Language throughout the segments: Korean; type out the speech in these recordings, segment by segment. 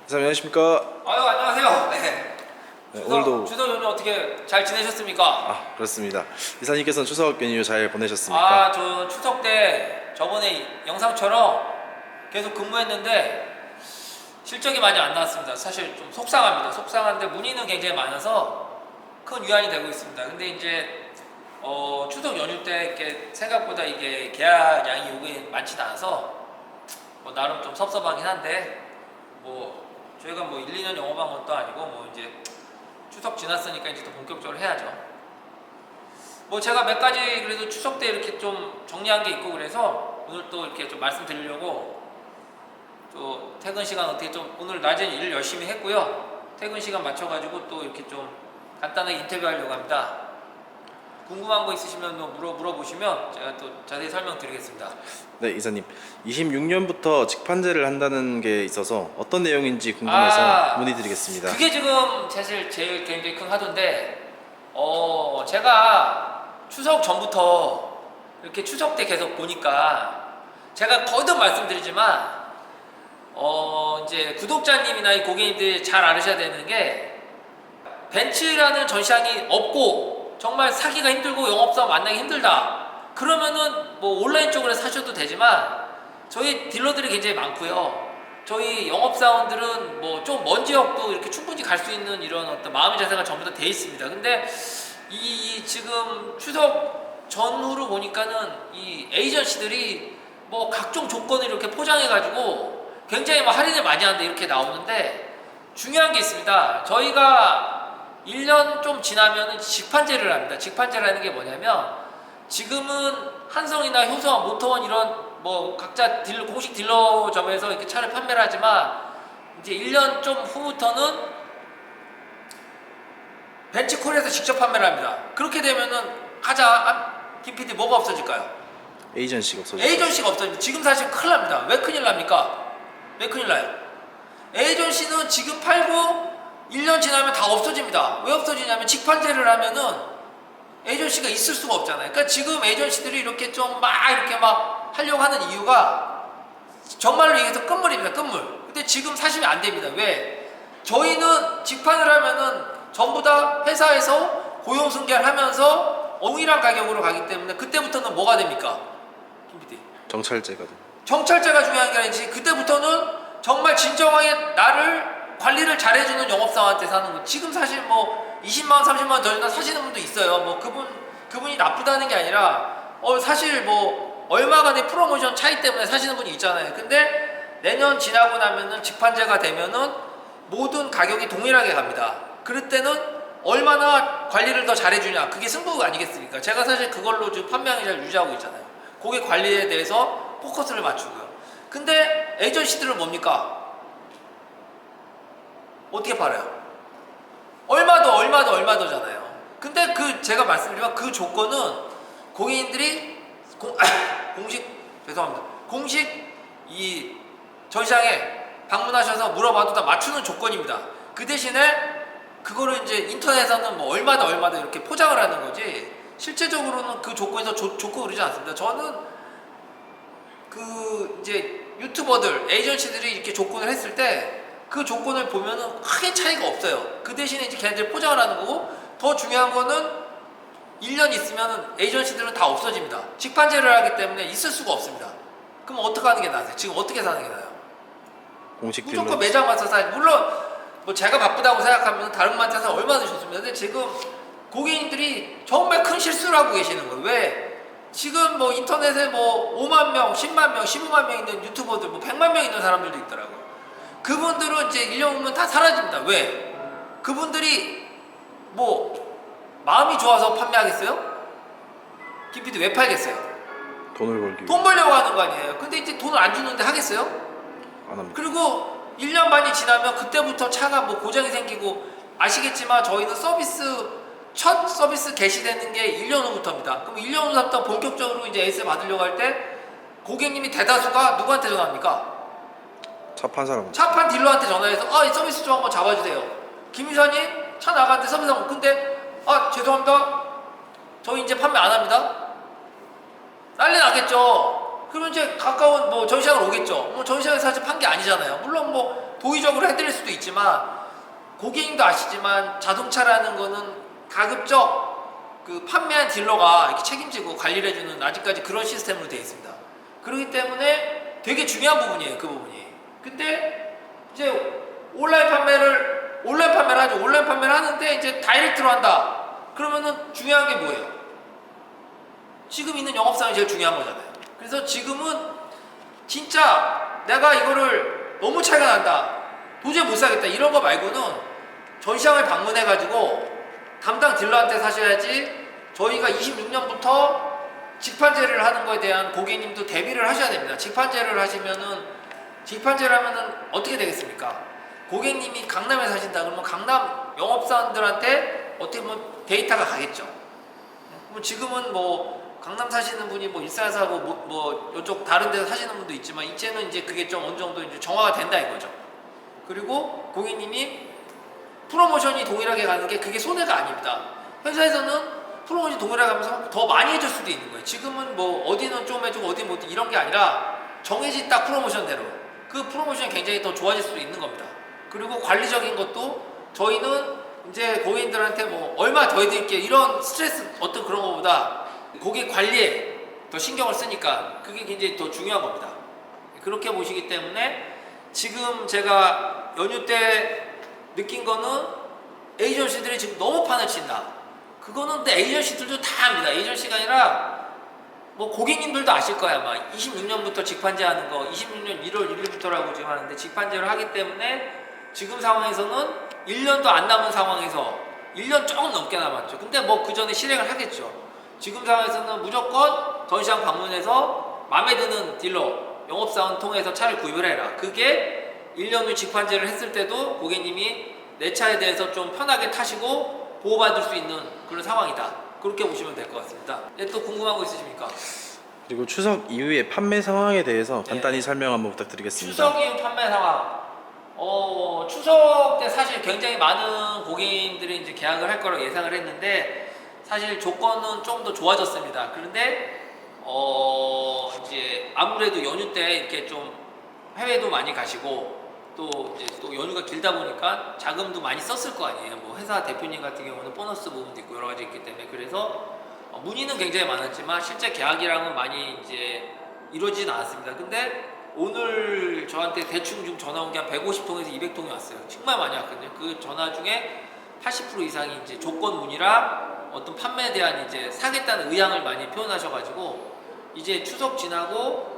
이사님 안녕하십니까? 아유, 안녕하세요. 네. 네, 오늘도 추석 연휴 어떻게 잘 지내셨습니까? 그렇습니다. 이사님께서는 추석 연휴 잘 보내셨습니까? 저 추석 때 저번에 영상처럼 계속 근무했는데 실적이 많이 안 나왔습니다. 사실 좀 속상합니다. 속상한데 문의는 굉장히 많아서 큰 위안이 되고 있습니다. 근데 이제 추석 연휴 때 이렇게 생각보다 이게 계약량이 요게 많지는 않아서 나름 좀 섭섭하긴 한데 저희가 1, 2년 영업한 것도 아니고 이제 추석 지났으니까 이제 또 본격적으로 해야죠. 제가 몇 가지 그래도 추석 때 이렇게 좀 정리한 게 있고 그래서 오늘 또 이렇게 좀 말씀드리려고 또 퇴근 시간 어떻게 좀 오늘 낮에는 일 열심히 했고요. 퇴근 시간 맞춰가지고 또 이렇게 좀 간단하게 인터뷰하려고 합니다. 궁금한 거 있으시면 물어보시면 제가 또 자세히 설명드리겠습니다. 네, 이사님. 26년부터 직판제를 한다는 게 있어서 어떤 내용인지 궁금해서 문의드리겠습니다. 그게 지금 사실 제일 굉장히 큰 화두인데 제가 추석 전부터 이렇게 추석 때 계속 보니까 제가 거듭 말씀드리지만 이제 구독자님이나 이 고객님들이 잘 알으셔야 되는 게 벤츠라는 전시장이 없고 정말 사기가 힘들고 영업사원 만나기 힘들다 그러면은 온라인 쪽으로 사셔도 되지만 저희 딜러들이 굉장히 많고요. 저희 영업사원들은 좀 먼 지역도 이렇게 충분히 갈 수 있는 이런 어떤 마음의 자세가 전부 다 돼 있습니다. 근데 이 지금 추석 전후로 보니까는 이 에이전시들이 각종 조건을 이렇게 포장해가지고 굉장히 할인을 많이 하는데 이렇게 나오는데 중요한 게 있습니다. 저희가 1년 좀 지나면 직판제를 합니다. 직판제라는 게 뭐냐면 지금은 한성이나 효성, 모터원 이런 각자 공식 딜러점에서 이렇게 차를 판매를 하지만 이제 1년 좀 후부터는 벤츠콜에서 직접 판매를 합니다. 그렇게 되면은 김 PD 뭐가 없어질까요? 에이전시가 없어졌어요. 에이전시가 없어집니다. 지금 사실 큰일 납니다. 왜 큰일 납니까? 왜 큰일 나요? 에이전시는 지금 팔고 1년 지나면 다 없어집니다. 왜 없어지냐면 직판제를 하면은 에이전시가 있을 수가 없잖아요. 그러니까 지금 에이전시들이 이렇게 하려고 하는 이유가 정말로 얘기해서 끝물입니다. 끝물. 근데 지금 사시면 안 됩니다. 왜? 저희는 직판을 하면은 전부 다 회사에서 고용 승계를 하면서 동일한 가격으로 가기 때문에 그때부터는 뭐가 됩니까? 김 PD. 정찰제가 정찰제가 중요한 게 아니지. 그때부터는 정말 진정하게 나를 관리를 잘해주는 영업사원한테 사는 거. 지금 사실 20만 원, 30만 원 더 주나 사시는 분도 있어요. 그분이 나쁘다는 게 아니라 사실 얼마간의 프로모션 차이 때문에 사시는 분이 있잖아요. 근데 내년 지나고 나면은 직판제가 되면은 모든 가격이 동일하게 갑니다. 그럴 때는 얼마나 관리를 더 잘해주냐. 그게 승부가 아니겠습니까? 제가 사실 그걸로 지금 판매량이 잘 유지하고 있잖아요. 고객 관리에 대해서 포커스를 맞추고요. 근데 에이전시들은 뭡니까? 어떻게 팔아요? 얼마 더잖아요. 근데 제가 말씀드리면 그 조건은 고객님들이 공식 이 전시장에 방문하셔서 물어봐도 다 맞추는 조건입니다. 그 대신에 그거를 이제 인터넷에서는 얼마 더 이렇게 포장을 하는 거지 실제적으로는 그 조건에서 좋고 그러지 않습니다. 저는 이제 유튜버들, 에이전시들이 이렇게 조건을 했을 때 그 조건을 보면은 크게 차이가 없어요. 그 대신에 이제 걔네들이 포장을 하는 거고 더 중요한 거는 1년 있으면은 에이전시들은 다 없어집니다. 직판제를 하기 때문에 있을 수가 없습니다. 그럼 어떻게 하는 게 나아요? 지금 어떻게 사는 게 나아요? 공식 딜러. 무조건 매장 가서 사야지. 물론 제가 바쁘다고 생각하면 다른 분한테 사 얼마나 좋습니다. 근데 지금 고객님들이 정말 큰 실수를 하고 계시는 거예요. 왜? 지금 인터넷에 5만 명, 10만 명, 15만 명 있는 유튜버들 100만 명 있는 사람들도 있더라고요. 그분들은 이제 1년 후면 다 사라집니다. 왜? 그분들이 마음이 좋아서 판매하겠어요? 김 PD 왜 팔겠어요? 돈을 벌기 위해. 돈 벌려고 하는 거 아니에요. 근데 이제 돈을 안 주는데 하겠어요? 안 합니다. 그리고 1년 반이 지나면 그때부터 차가 고장이 생기고 아시겠지만 저희는 첫 서비스 개시되는 게 1년 후부터입니다. 그럼 1년 후부터 본격적으로 이제 에이스 받으려고 할 때 고객님이 대다수가 누구한테 전화합니까? 차 판 사람. 차 판 딜러한테 전화해서 이 서비스 좀 한번 잡아주세요. 김 이사님 차 나가는데 서비스 한번. 근데 죄송합니다. 저희 이제 판매 안 합니다. 난리 나겠죠. 그러면 이제 가까운 뭐 전시장을 오겠죠. 뭐 전시장에서 사실 판 게 아니잖아요. 물론 뭐 도의적으로 해드릴 수도 있지만 고객님도 아시지만 자동차라는 거는 가급적 그 판매한 딜러가 이렇게 책임지고 관리를 해주는 아직까지 그런 시스템으로 되어 있습니다. 그렇기 때문에 되게 중요한 부분이에요. 그 부분이. 근데 이제 온라인 판매를 하죠. 온라인 판매를 하는데 이제 다이렉트로 한다. 그러면은 중요한 게 뭐예요? 지금 있는 영업사원이 제일 중요한 거잖아요. 그래서 지금은 진짜 내가 이거를 너무 차이가 난다. 도저히 못 사겠다. 이런 거 말고는 전시장을 방문해가지고 담당 딜러한테 사셔야지 저희가 26년부터 직판제를 하는 거에 대한 고객님도 대비를 하셔야 됩니다. 직판제를 하시면은 어떻게 되겠습니까? 고객님이 강남에 사신다 그러면 강남 영업사원들한테 어떻게 보면 데이터가 가겠죠. 뭐 지금은 뭐 강남 사시는 분이 뭐 일산에서 하고 뭐 이쪽 다른 데서 사시는 분도 있지만 이제는 이제 그게 좀 어느 정도 이제 정화가 된다 이거죠. 그리고 고객님이 프로모션이 동일하게 가는 게 그게 손해가 아닙니다. 회사에서는 프로모션이 동일하게 하면서 더 많이 해줄 수도 있는 거예요. 지금은 뭐 어디는 좀 해주고 어디는 못 이런 게 아니라 정해진 딱 프로모션대로 그 프로모션이 굉장히 더 좋아질 수도 있는 겁니다. 그리고 관리적인 것도 저희는 이제 고객님들한테 뭐 얼마 더 해드릴게요 이런 스트레스 어떤 그런 것보다 고객 관리에 더 신경을 쓰니까 그게 굉장히 더 중요한 겁니다. 그렇게 보시기 때문에 지금 제가 연휴 때 느낀 거는 에이전시들이 지금 너무 판을 친다. 그거는 근데 에이전시들도 다 압니다. 에이전시가 아니라 뭐 고객님들도 아실 거야 아마 26년부터 직판제 하는 거 26년 1월 1일부터라고 지금 하는데 직판제를 하기 때문에 지금 상황에서는 1년도 안 남은 상황에서 1년 조금 넘게 남았죠. 근데 뭐 그 전에 실행을 하겠죠. 지금 상황에서는 무조건 전시장 방문해서 마음에 드는 딜러 영업사원 통해서 차를 구입을 해라. 그게 1년 후 직판제를 했을 때도 고객님이 내 차에 대해서 좀 편하게 타시고 보호받을 수 있는 그런 상황이다. 그렇게 보시면 될 것 같습니다. 네, 또 궁금한 거 있으십니까? 그리고 추석 이후의 판매 상황에 대해서 네. 간단히 설명 한번 부탁드리겠습니다. 추석 이후 판매 상황. 추석 때 사실 굉장히 많은 고객님들이 이제 계약을 할 거라고 예상을 했는데 사실 조건은 좀 더 좋아졌습니다. 그런데 이제 아무래도 연휴 때 이렇게 좀 해외도 많이 가시고 또 이제 또 연휴가 길다 보니까 자금도 많이 썼을 거 아니에요. 뭐 회사 대표님 같은 경우는 보너스 부분도 있고 여러 가지 있기 때문에 그래서 문의는 굉장히 많았지만 실제 계약이랑은 많이 이제 이루어지진 않았습니다. 근데 오늘 저한테 대충 좀 전화 온 게 한 150통에서 200통이 왔어요. 정말 많이 왔거든요. 그 전화 중에 80% 이상이 이제 조건 문의라 어떤 판매에 대한 이제 사겠다는 의향을 많이 표현하셔가지고 이제 추석 지나고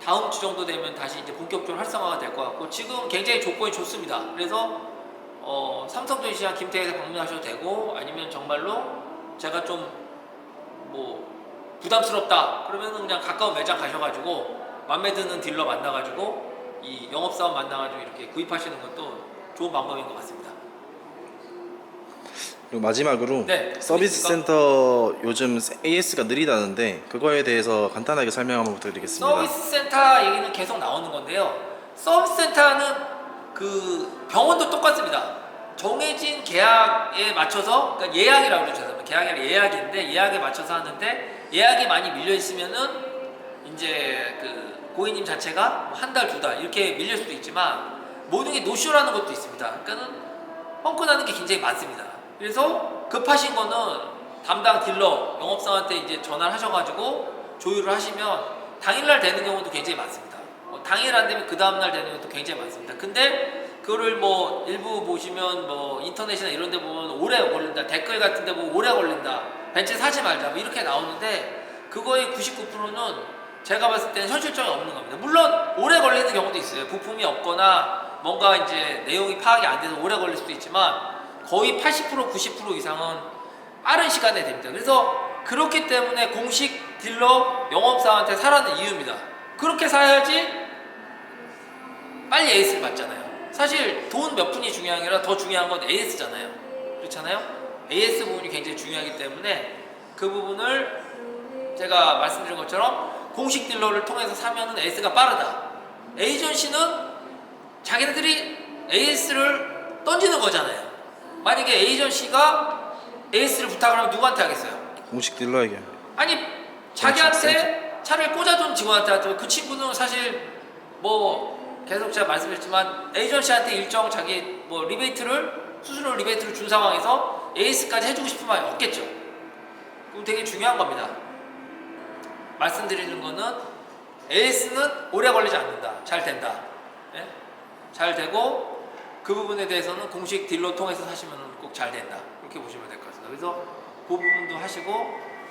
다음 주 정도 되면 다시 이제 본격적으로 활성화가 될 것 같고 지금 굉장히 조건이 좋습니다. 그래서 삼성전시장 김태희에서 방문하셔도 되고 아니면 정말로 제가 좀 뭐 부담스럽다 그러면은 그냥 가까운 매장 가셔가지고 맘에 드는 딜러 만나가지고 이 영업사원 만나가지고 이렇게 구입하시는 것도 좋은 방법인 것 같습니다. 그리고 마지막으로 네, 서비스 센터 요즘 AS가 느리다는데 그거에 대해서 간단하게 설명 한번 부탁드리겠습니다. 서비스 센터 얘기는 계속 나오는 건데요. 서비스 센터는 그 병원도 똑같습니다. 정해진 계약에 맞춰서 그러니까 예약이라고 그러죠. 계약이 아니라 예약인데 예약에 맞춰서 하는데 예약이 많이 밀려 있으면은 이제 그 고객님 자체가 한 달, 두 달 이렇게 밀릴 수도 있지만 모든 게 노쇼라는 것도 있습니다. 그러니까는 펑크나는 게 굉장히 많습니다. 그래서 급하신 거는 담당 딜러 영업사원한테 이제 전화를 하셔가지고 조율을 하시면 당일날 되는 경우도 굉장히 많습니다. 당일 안 되면 그 다음날 되는 것도 굉장히 많습니다. 근데 그거를 뭐 일부 보시면 뭐 인터넷이나 이런 데 보면 오래 걸린다 댓글 같은 데 보면 오래 걸린다 벤츠 사지 말자 뭐 이렇게 나오는데 그거의 99%는 제가 봤을 때는 현실성이 없는 겁니다. 물론 오래 걸리는 경우도 있어요. 부품이 없거나 뭔가 이제 내용이 파악이 안 돼서 오래 걸릴 수도 있지만 거의 80% 90% 이상은 빠른 시간에 됩니다. 그래서 그렇기 때문에 공식 딜러 영업사한테 사라는 이유입니다. 그렇게 사야지 빨리 에이스를 받잖아요. 사실 돈 몇 푼이 중요한 게 아니라 더 중요한 건 AS잖아요. 그렇잖아요. AS 부분이 굉장히 중요하기 때문에 그 부분을 제가 말씀드린 것처럼 공식 딜러를 통해서 사면은 AS가 빠르다. 에이전시는 자기네들이 AS를 던지는 거잖아요. 만약에 에이전시가 AS를 부탁을 하면 누구한테 하겠어요? 공식 딜러에게. 아니 자기한테 차를 꽂아둔 직원한테 그 친구는 사실 뭐 계속 제가 말씀드렸지만 에이전시한테 일정 자기 뭐 리베이트를 수수료 리베이트를 준 상황에서 AS까지 해주고 싶은 마음이 없겠죠. 그럼 되게 중요한 겁니다. 말씀드리는 거는 AS는 오래 걸리지 않는다. 잘 된다. 예? 잘 되고 그 부분에 대해서는 공식 딜러 통해서 사시면 꼭 잘 된다. 그렇게 보시면 될 것 같습니다. 그래서 그 부분도 하시고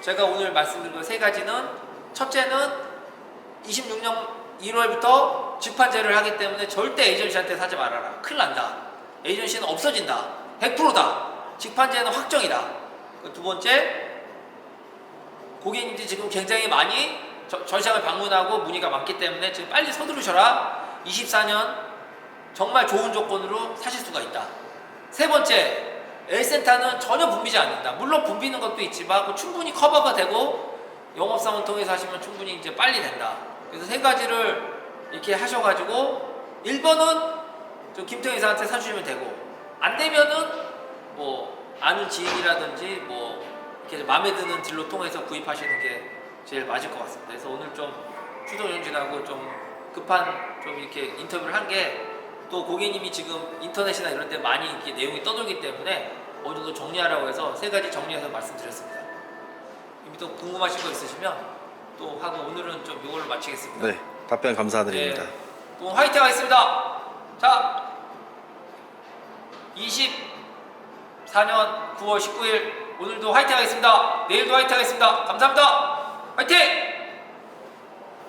제가 오늘 말씀드린 거 세 가지는 첫째는 26년 1월부터 직판제를 하기 때문에 절대 에이전시한테 사지 말아라. 큰일 난다. 에이전시는 없어진다. 100%다. 직판제는 확정이다. 두 번째, 고객님들이 지금 굉장히 많이 전시장을 방문하고 문의가 많기 때문에 지금 빨리 서두르셔라. 24년 정말 좋은 조건으로 사실 수가 있다. 세 번째, L센터는 전혀 붐비지 않는다. 물론 붐비는 것도 있지만 충분히 커버가 되고 영업사원 통해서 하시면 충분히 이제 빨리 된다. 그래서 세 가지를 이렇게 하셔가지고 1번은 저 김태형 이사한테 사주시면 되고 안 되면은 뭐 아는 지인이라든지 뭐 이렇게 마음에 드는 딜로 통해서 구입하시는 게 제일 맞을 것 같습니다. 그래서 오늘 좀 추석 연휴지나고 좀 급한 좀 이렇게 인터뷰를 한 게 또 고객님이 지금 인터넷이나 이런 데 많이 이렇게 내용이 떠돌기 때문에 어느 정도 정리하라고 해서 세 가지 정리해서 말씀드렸습니다. 이미 또 궁금하신 거 있으시면 또 하고 오늘은 좀 이걸로 마치겠습니다. 네, 답변 감사드립니다. 네, 또 화이팅 하겠습니다. 자, 24년 9월 19일 오늘도 화이팅 하겠습니다. 내일도 화이팅 하겠습니다. 감사합니다. 화이팅!